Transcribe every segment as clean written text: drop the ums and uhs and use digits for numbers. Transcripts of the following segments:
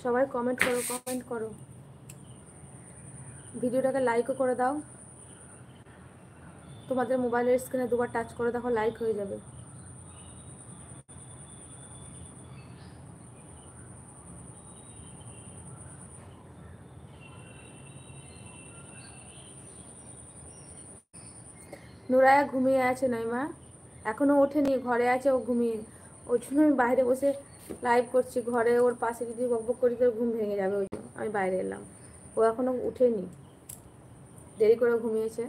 সবাই কমেন্ট করো, ভিডিওটাকে লাইকও করে দাও। তোমাদের মোবাইলের স্ক্রিনে দুবার টাচ করে দেখো, লাইক হয়ে যাবে। নুরায়া ঘুমিয়ে আছে নইমা, এখনো ওঠেনি, ঘরে আছে ও ঘুমিয়ে। ওই জন্য আমি বাইরে বসে লাইভ করছি। ঘরে ওর পাশে যদি বকবক করি তো ঘুম ভেঙে যাবে, ওই জন্য আমি বাইরে এলাম। ও এখনো উঠেনি, দেরি করে ঘুমিয়েছে।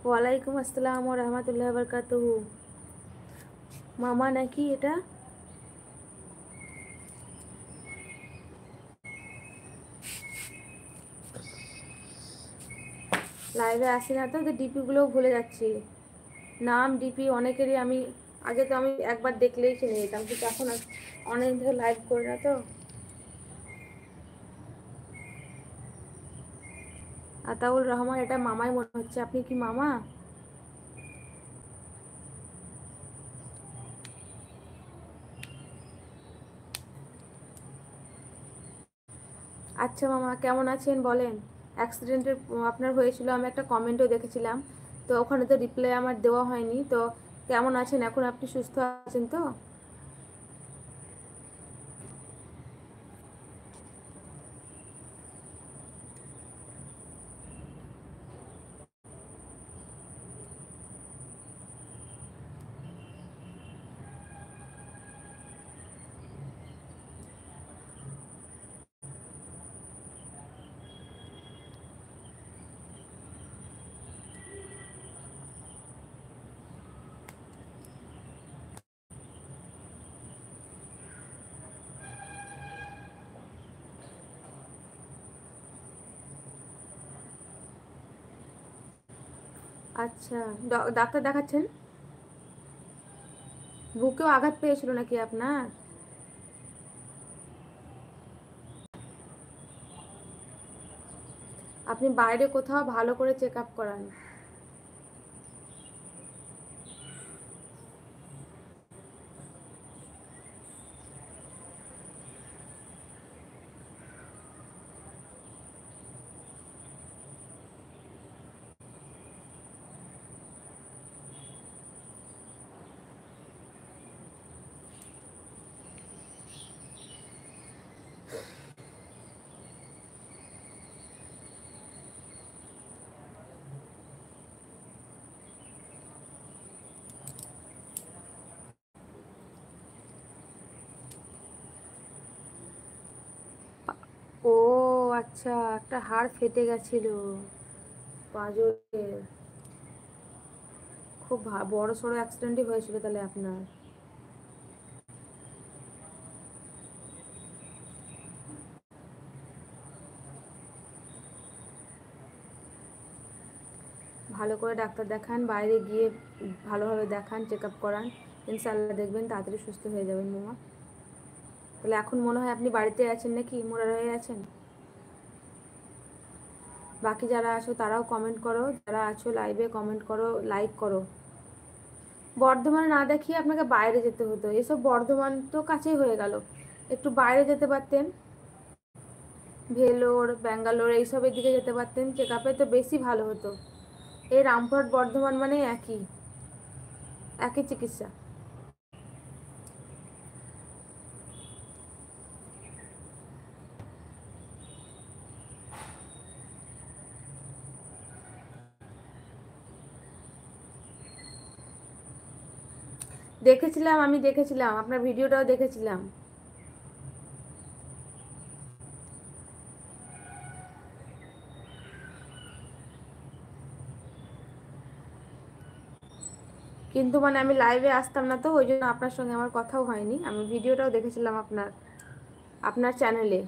ওয়ালাইকুম আসসালাম ওয়া রাহমাতুল্লাহি ওয়া বারাকাতুহু। মামা নাকি এটা? লাইভে আসি না তো, ডিপিগুলোও ভুলে যাচ্ছি। নাম ডিপি অনেকেরই আমি আগে তো আমি একবার দেখলেই চিনে যেতাম, কিন্তু এখন অনেক ধরে লাইভ করি না তো। আতাউল রহমান, এটা মামাই মনে হচ্ছে। আপনি কি মামা? আচ্ছা মামা, কেমন আছেন বলেন? অ্যাক্সিডেন্টের আপনার হয়েছিল, আমি একটা কমেন্টও দেখেছিলাম, তো ওখানে তো রিপ্লাই আমার দেওয়া হয়নি। তো কেমন আছেন এখন? আপনি সুস্থ আছেন তো? আচ্ছা, ডাক্তার দেখাচ্ছেন? বুকেও আঘাত পেয়েছিল নাকি আপনার? আপনি বাইরে কোথাও ভালো করে চেক আপ করান। ও আচ্ছা, একটা হাড় ফেটে গেছিল পাঁজরের। খুব বড় সড়ো অ্যাক্সিডেন্টই হয়েছিল তাহলে আপনার। ভালো করে ডাক্তার দেখান, বাইরে গিয়ে ভালোভাবে দেখান, চেক আপ করান। ইনশাআল্লাহ দেখবেন তাড়াতাড়ি সুস্থ হয়ে যাবেন মামা। তাহলে এখন মনে হয় আপনি বাড়িতে আছেন নাকি, মোড়া হয়ে আছেন? বাকি যারা আছো তারাও কমেন্ট করো, যারা আছো লাইভে কমেন্ট করো, লাইক করো। বর্ধমানে না দেখিয়ে আপনাকে বাইরে যেতে হতো। এসব বর্ধমান তো কাছেই হয়ে গেল, একটু বাইরে যেতে পারতেন। ভেলোর, ব্যাঙ্গালোর এইসবের দিকে যেতে পারতেন, চেক আপে তো বেশি ভালো হতো। এই রামপুরহাট বর্ধমান মানে একই, একই চিকিৎসা। দেখেছিলাম, আমি দেখেছিলাম আপনার ভিডিওটাও দেখেছিলাম। কিন্তু মানে আমি লাইভে আসতাম না তো, ওই জন্য আপনার সঙ্গে আমার কথাও হয়নি। আমি ভিডিওটাও দেখেছিলাম আপনার আপনার চ্যানেলে।